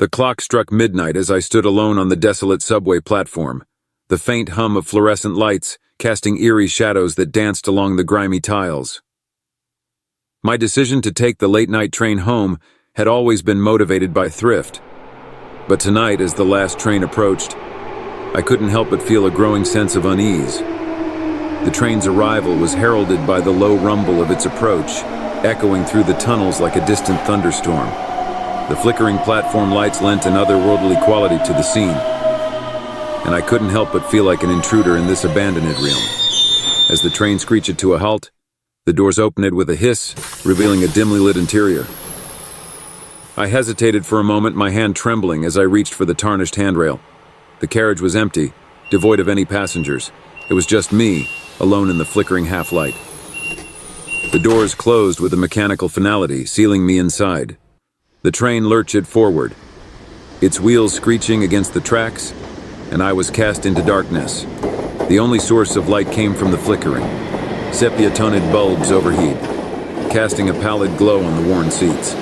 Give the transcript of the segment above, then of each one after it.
The clock struck midnight as I stood alone on the desolate subway platform, the faint hum of fluorescent lights casting eerie shadows that danced along the grimy tiles. My decision to take the late-night train home had always been motivated by thrift. But tonight, as the last train approached, I couldn't help but feel a growing sense of unease. The train's arrival was heralded by the low rumble of its approach, echoing through the tunnels like a distant thunderstorm. The flickering platform lights lent an otherworldly quality to the scene, and I couldn't help but feel like an intruder in this abandoned realm. As the train screeched to a halt, the doors opened with a hiss, revealing a dimly lit interior. I hesitated for a moment, my hand trembling as I reached for the tarnished handrail. The carriage was empty, devoid of any passengers. It was just me, alone in the flickering half-light. The doors closed with a mechanical finality, sealing me inside. The train lurched forward, its wheels screeching against the tracks, and I was cast into darkness. The only source of light came from the flickering. Sepia-toned bulbs overheat, casting a pallid glow on the worn seats.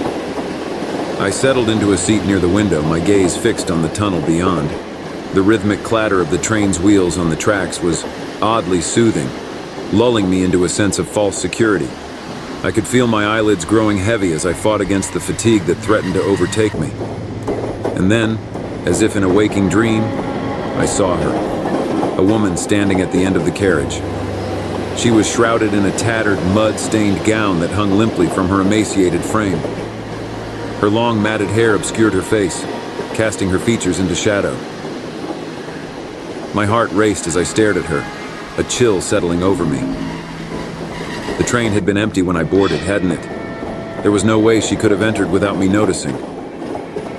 I settled into a seat near the window, my gaze fixed on the tunnel beyond. The rhythmic clatter of the train's wheels on the tracks was oddly soothing, lulling me into a sense of false security. I could feel my eyelids growing heavy as I fought against the fatigue that threatened to overtake me. And then, as if in a waking dream, I saw her, a woman standing at the end of the carriage. She was shrouded in a tattered, mud-stained gown that hung limply from her emaciated frame. Her long, matted hair obscured her face, casting her features into shadow. My heart raced as I stared at her, a chill settling over me. The train had been empty when I boarded, hadn't it? There was no way she could have entered without me noticing.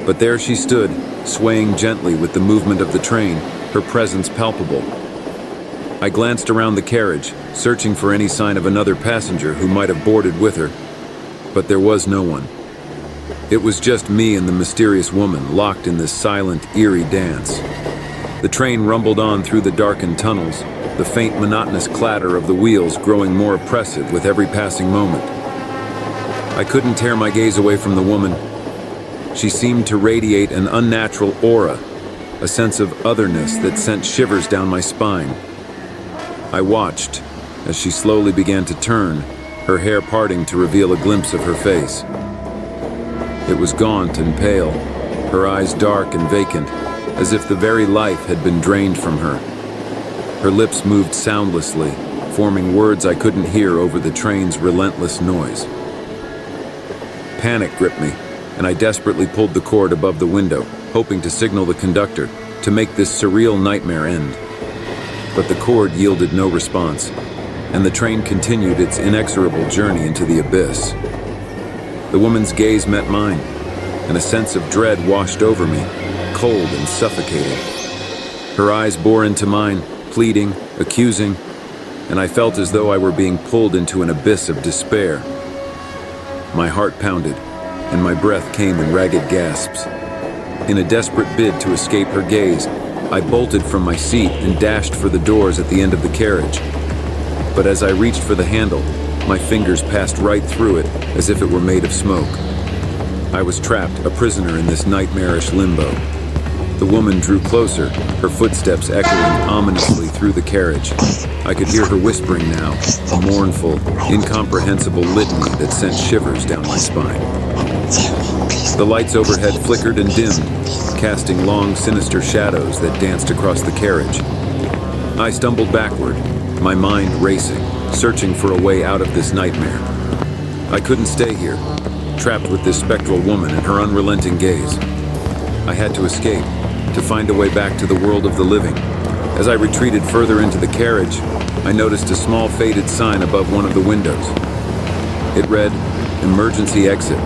But there she stood, swaying gently with the movement of the train, her presence palpable. I glanced around the carriage, searching for any sign of another passenger who might have boarded with her, but there was no one. It was just me and the mysterious woman, locked in this silent, eerie dance. The train rumbled on through the darkened tunnels, the faint, monotonous clatter of the wheels growing more oppressive with every passing moment. I couldn't tear my gaze away from the woman. She seemed to radiate an unnatural aura, a sense of otherness that sent shivers down my spine. I watched as she slowly began to turn, her hair parting to reveal a glimpse of her face. It was gaunt and pale, her eyes dark and vacant, as if the very life had been drained from her. Her lips moved soundlessly, forming words I couldn't hear over the train's relentless noise. Panic gripped me, and I desperately pulled the cord above the window, hoping to signal the conductor to make this surreal nightmare end. But the cord yielded no response, and the train continued its inexorable journey into the abyss. The woman's gaze met mine, and a sense of dread washed over me, cold and suffocating. Her eyes bore into mine, pleading, accusing, and I felt as though I were being pulled into an abyss of despair. My heart pounded, and my breath came in ragged gasps. In a desperate bid to escape her gaze, I bolted from my seat and dashed for the doors at the end of the carriage. But as I reached for the handle, my fingers passed right through it as if it were made of smoke. I was trapped, a prisoner in this nightmarish limbo. The woman drew closer, her footsteps echoing ominously through the carriage. I could hear her whispering now, a mournful, incomprehensible litany that sent shivers down my spine. The lights overhead flickered and dimmed, casting long, sinister shadows that danced across the carriage. I stumbled backward, my mind racing, searching for a way out of this nightmare. I couldn't stay here, trapped with this spectral woman and her unrelenting gaze. I had to escape, to find a way back to the world of the living. As I retreated further into the carriage, I noticed a small faded sign above one of the windows. It read, "Emergency exit."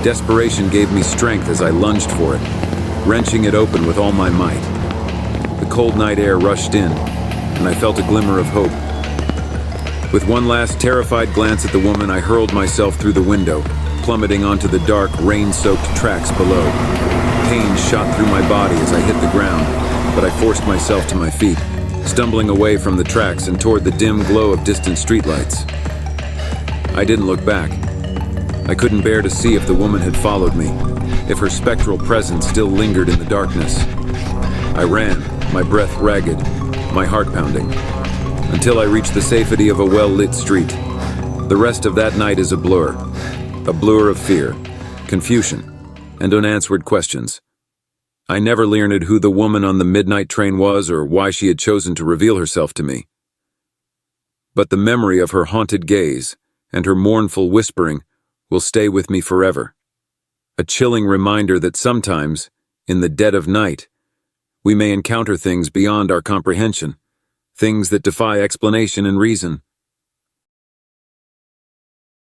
Desperation gave me strength as I lunged for it, wrenching it open with all my might. The cold night air rushed in, and I felt a glimmer of hope. With one last terrified glance at the woman, I hurled myself through the window, plummeting onto the dark, rain-soaked tracks below. Pain shot through my body as I hit the ground, but I forced myself to my feet, stumbling away from the tracks and toward the dim glow of distant streetlights. I didn't look back. I couldn't bear to see if the woman had followed me, if her spectral presence still lingered in the darkness. I ran, my breath ragged, my heart pounding, until I reached the safety of a well-lit street. The rest of that night is a blur of fear, confusion, and unanswered questions. I never learned who the woman on the midnight train was or why she had chosen to reveal herself to me. But the memory of her haunted gaze and her mournful whispering will stay with me forever. A chilling reminder that sometimes, in the dead of night, we may encounter things beyond our comprehension, things that defy explanation and reason.